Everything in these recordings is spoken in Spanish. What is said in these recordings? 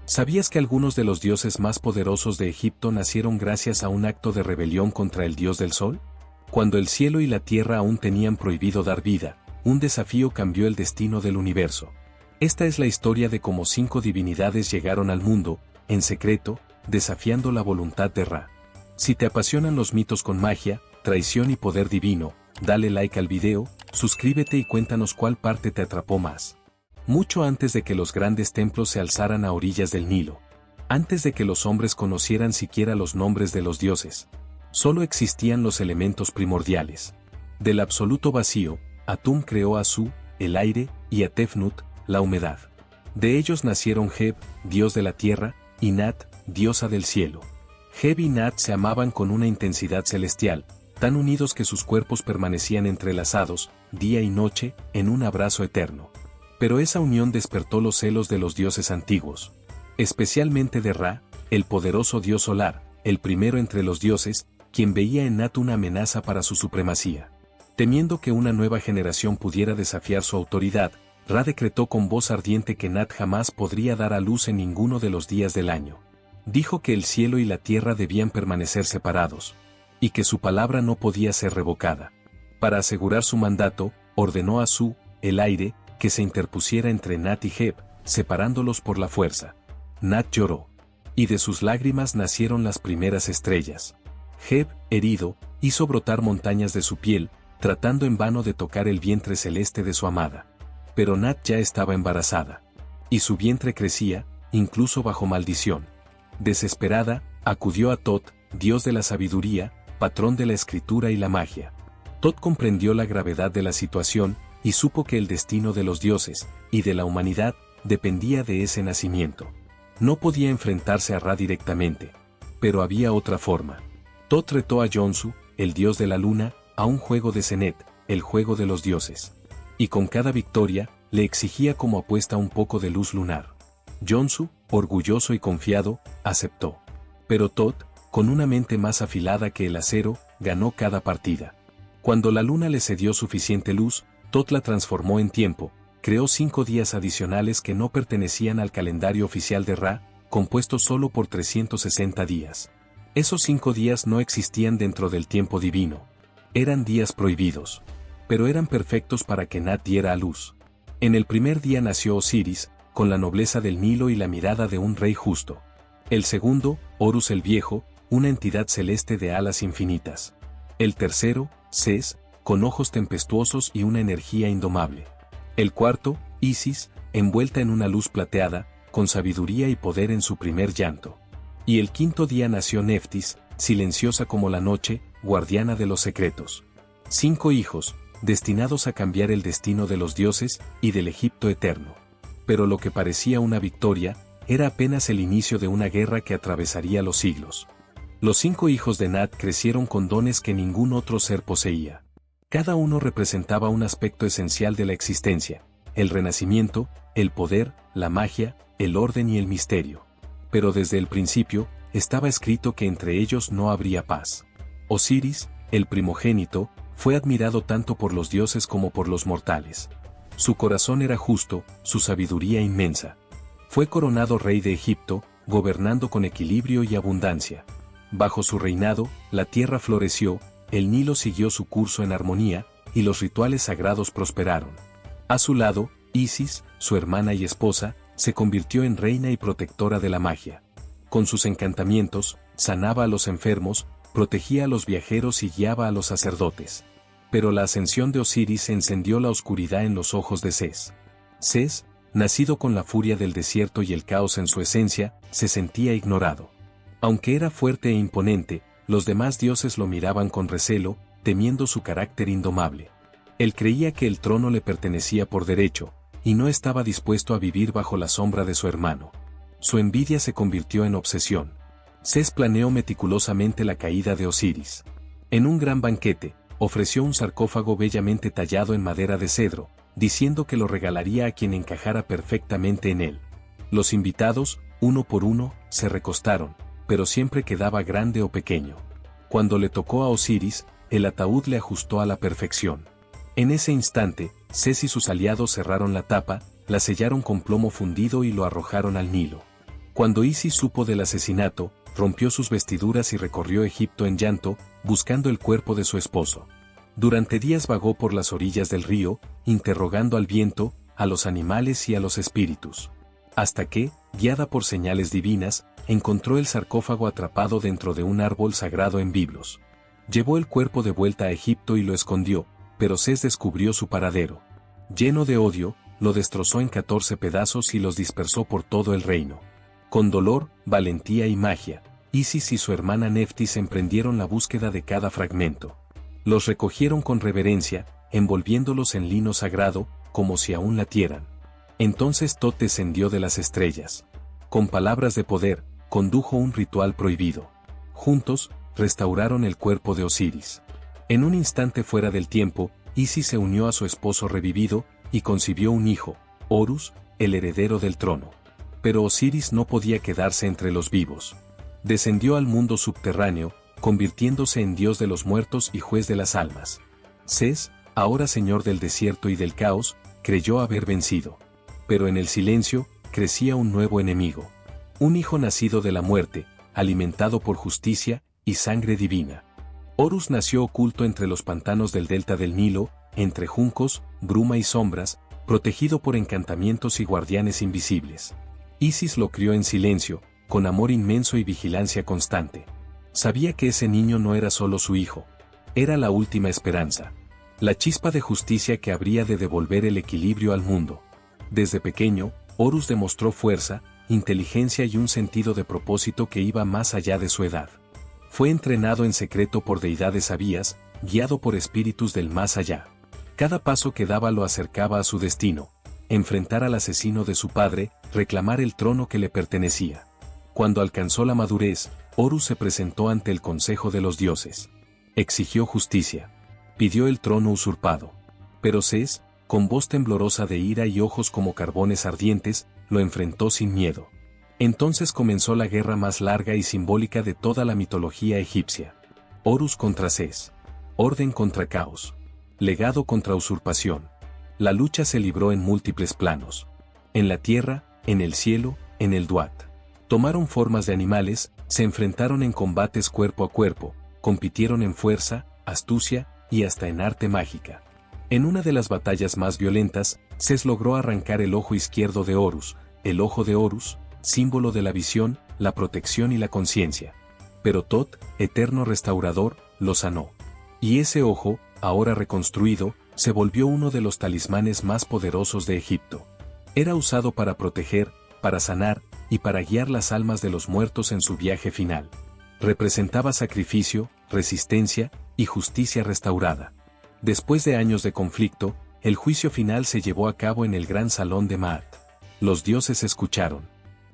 ¿Sabías que algunos de los dioses más poderosos de Egipto nacieron gracias a un acto de rebelión contra el dios del sol? Cuando el cielo y la tierra aún tenían prohibido dar vida, un desafío cambió el destino del universo. Esta es la historia de cómo 5 divinidades llegaron al mundo, en secreto, desafiando la voluntad de Ra. Si te apasionan los mitos con magia, traición y poder divino, dale like al video, suscríbete y cuéntanos cuál parte te atrapó más. Mucho antes de que los grandes templos se alzaran a orillas del Nilo, antes de que los hombres conocieran siquiera los nombres de los dioses, solo existían los elementos primordiales. Del absoluto vacío, Atum creó a Su, el aire, y a Tefnut, la humedad. De ellos nacieron Heb, dios de la tierra, y Nat, diosa del cielo. Heb y Nat se amaban con una intensidad celestial, tan unidos que sus cuerpos permanecían entrelazados, día y noche, en un abrazo eterno. Pero esa unión despertó los celos de los dioses antiguos, especialmente de Ra, el poderoso dios solar, el primero entre los dioses, quien veía en Nat una amenaza para su supremacía. Temiendo que una nueva generación pudiera desafiar su autoridad, Ra decretó con voz ardiente que Nat jamás podría dar a luz en ninguno de los días del año. Dijo que el cielo y la tierra debían permanecer separados, y que su palabra no podía ser revocada. Para asegurar su mandato, ordenó a Su, el aire, que se interpusiera entre Nat y Heb, separándolos por la fuerza. Nat lloró, y de sus lágrimas nacieron las primeras estrellas. Heb, herido, hizo brotar montañas de su piel, tratando en vano de tocar el vientre celeste de su amada. Pero Nat ya estaba embarazada, y su vientre crecía, incluso bajo maldición. Desesperada, acudió a Tot, dios de la sabiduría, patrón de la escritura y la magia. Tot comprendió la gravedad de la situación, y supo que el destino de los dioses, y de la humanidad, dependía de ese nacimiento. No podía enfrentarse a Ra directamente, pero había otra forma. Tot retó a Jonsu, el dios de la luna, a un juego de Senet, el juego de los dioses. Y con cada victoria, le exigía como apuesta un poco de luz lunar. Jonsu, orgulloso y confiado, aceptó. Pero Tot, con una mente más afilada que el acero, ganó cada partida. Cuando la luna le cedió suficiente luz, Tot la transformó en tiempo, creó 5 días adicionales que no pertenecían al calendario oficial de Ra, compuesto solo por 360 días. Esos 5 días no existían dentro del tiempo divino. Eran días prohibidos. Pero eran perfectos para que Nat diera a luz. En el primer día nació Osiris, con la nobleza del Nilo y la mirada de un rey justo. El segundo, Horus el Viejo, una entidad celeste de alas infinitas. El tercero, Ses, con ojos tempestuosos y una energía indomable. El cuarto, Isis, envuelta en una luz plateada, con sabiduría y poder en su primer llanto. Y el quinto día nació Neftis, silenciosa como la noche, guardiana de los secretos. 5 hijos, destinados a cambiar el destino de los dioses y del Egipto eterno. Pero lo que parecía una victoria, era apenas el inicio de una guerra que atravesaría los siglos. Los 5 hijos de Nat crecieron con dones que ningún otro ser poseía. Cada uno representaba un aspecto esencial de la existencia: el renacimiento, el poder, la magia, el orden y el misterio. Pero desde el principio, estaba escrito que entre ellos no habría paz. Osiris, el primogénito, fue admirado tanto por los dioses como por los mortales. Su corazón era justo, su sabiduría inmensa. Fue coronado rey de Egipto, gobernando con equilibrio y abundancia. Bajo su reinado, la tierra floreció, el Nilo siguió su curso en armonía, y los rituales sagrados prosperaron. A su lado, Isis, su hermana y esposa, se convirtió en reina y protectora de la magia. Con sus encantamientos, sanaba a los enfermos, protegía a los viajeros y guiaba a los sacerdotes. Pero la ascensión de Osiris encendió la oscuridad en los ojos de Ses. Ses, nacido con la furia del desierto y el caos en su esencia, se sentía ignorado. Aunque era fuerte e imponente, los demás dioses lo miraban con recelo, temiendo su carácter indomable. Él creía que el trono le pertenecía por derecho, y no estaba dispuesto a vivir bajo la sombra de su hermano. Su envidia se convirtió en obsesión. Ses planeó meticulosamente la caída de Osiris. En un gran banquete, ofreció un sarcófago bellamente tallado en madera de cedro, diciendo que lo regalaría a quien encajara perfectamente en él. Los invitados, uno por uno, se recostaron, pero siempre quedaba grande o pequeño. Cuando le tocó a Osiris, el ataúd le ajustó a la perfección. En ese instante, Ses y sus aliados cerraron la tapa, la sellaron con plomo fundido y lo arrojaron al Nilo. Cuando Isis supo del asesinato, rompió sus vestiduras y recorrió Egipto en llanto, buscando el cuerpo de su esposo. Durante días vagó por las orillas del río, interrogando al viento, a los animales y a los espíritus. Hasta que, guiada por señales divinas, encontró el sarcófago atrapado dentro de un árbol sagrado en Biblos. Llevó el cuerpo de vuelta a Egipto y lo escondió, pero Sés descubrió su paradero. Lleno de odio, lo destrozó en 14 pedazos y los dispersó por todo el reino. Con dolor, valentía y magia, Isis y su hermana Neftis emprendieron la búsqueda de cada fragmento. Los recogieron con reverencia, envolviéndolos en lino sagrado, como si aún latieran. Entonces Tot descendió de las estrellas. Con palabras de poder, condujo un ritual prohibido. Juntos, restauraron el cuerpo de Osiris. En un instante fuera del tiempo, Isis se unió a su esposo revivido, y concibió un hijo, Horus, el heredero del trono. Pero Osiris no podía quedarse entre los vivos. Descendió al mundo subterráneo, convirtiéndose en dios de los muertos y juez de las almas. Sés, ahora señor del desierto y del caos, creyó haber vencido. Pero en el silencio, crecía un nuevo enemigo. Un hijo nacido de la muerte, alimentado por justicia y sangre divina. Horus nació oculto entre los pantanos del delta del Nilo, entre juncos, bruma y sombras, protegido por encantamientos y guardianes invisibles. Isis lo crió en silencio, con amor inmenso y vigilancia constante. Sabía que ese niño no era solo su hijo. Era la última esperanza. La chispa de justicia que habría de devolver el equilibrio al mundo. Desde pequeño, Horus demostró fuerza, inteligencia y un sentido de propósito que iba más allá de su edad. Fue entrenado en secreto por deidades sabias, guiado por espíritus del más allá. Cada paso que daba lo acercaba a su destino: enfrentar al asesino de su padre, reclamar el trono que le pertenecía. Cuando alcanzó la madurez, Horus se presentó ante el Consejo de los Dioses. Exigió justicia. Pidió el trono usurpado. Pero Sés, con voz temblorosa de ira y ojos como carbones ardientes, lo enfrentó sin miedo. Entonces comenzó la guerra más larga y simbólica de toda la mitología egipcia. Horus contra Sés. Orden contra caos. Legado contra usurpación. La lucha se libró en múltiples planos. En la tierra, en el cielo, en el Duat. Tomaron formas de animales, se enfrentaron en combates cuerpo a cuerpo, compitieron en fuerza, astucia y hasta en arte mágica. En una de las batallas más violentas, Sés logró arrancar el ojo izquierdo de Horus, el ojo de Horus, símbolo de la visión, la protección y la conciencia. Pero Tot, eterno restaurador, lo sanó. Y ese ojo, ahora reconstruido, se volvió uno de los talismanes más poderosos de Egipto. Era usado para proteger, para sanar, y para guiar las almas de los muertos en su viaje final. Representaba sacrificio, resistencia y justicia restaurada. Después de años de conflicto, el juicio final se llevó a cabo en el gran salón de Maat. Los dioses escucharon.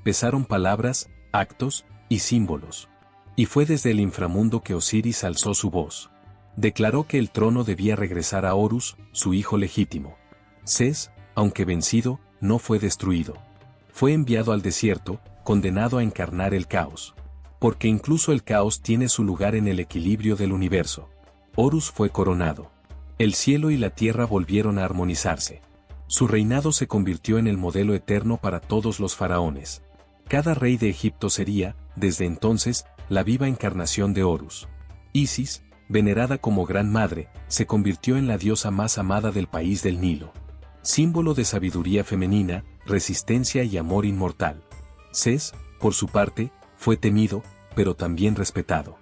Pesaron palabras, actos y símbolos. Y fue desde el inframundo que Osiris alzó su voz. Declaró que el trono debía regresar a Horus, su hijo legítimo. Sés, aunque vencido, no fue destruido. Fue enviado al desierto, condenado a encarnar el caos. Porque incluso el caos tiene su lugar en el equilibrio del universo. Horus fue coronado. El cielo y la tierra volvieron a armonizarse. Su reinado se convirtió en el modelo eterno para todos los faraones. Cada rey de Egipto sería, desde entonces, la viva encarnación de Horus. Isis, venerada como Gran Madre, se convirtió en la diosa más amada del país del Nilo. Símbolo de sabiduría femenina, resistencia y amor inmortal. Sés, por su parte, fue temido, pero también respetado.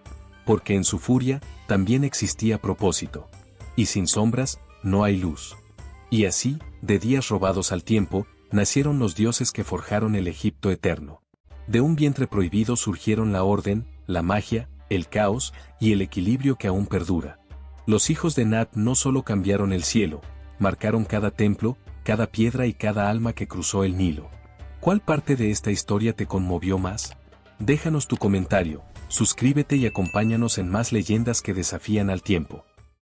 Porque en su furia, también existía propósito. Y sin sombras, no hay luz. Y así, de días robados al tiempo, nacieron los dioses que forjaron el Egipto eterno. De un vientre prohibido surgieron la orden, la magia, el caos y el equilibrio que aún perdura. Los hijos de Nat no solo cambiaron el cielo, marcaron cada templo, cada piedra y cada alma que cruzó el Nilo. ¿Cuál parte de esta historia te conmovió más? Déjanos tu comentario, suscríbete y acompáñanos en más leyendas que desafían al tiempo.